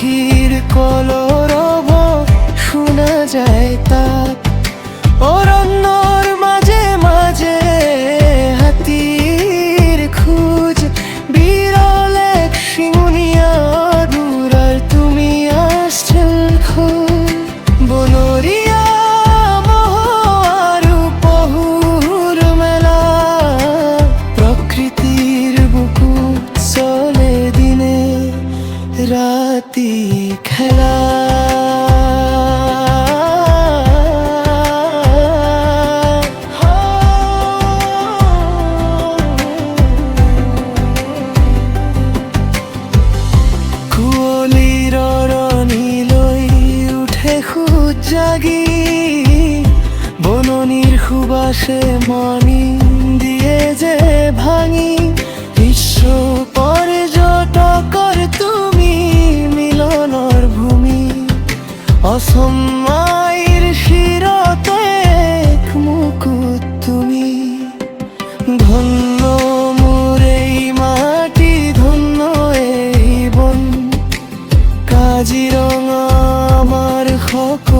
পাখির কলরব শোনা যায় তাক। অরণ্যর মাঝে মাঝে হাতির খোঁজ, বিরল এক শিঙুনিয়া দূর আর তুমি আসছেন খোঁজ। বনরিয়া মোহ আর পহুর মেলা, প্রকৃতির বুকু চলে দিনে রাতি খেলা। কুঁৱলীৰ অৰণিলৈ উঠে খোজ জাগি, বননিৰ সুবাসে মনি দিয়ে যে ভাঙি। বিশ্ব পৰ্যটকৰ তুমি মিলনৰ ভূমি, অসমাইৰ শিৰতে এক মুকুট তুমি। ধন্য মোৰ এই মাটি, ধন্য এই বন, কাজিৰঙা আমাৰ সকলো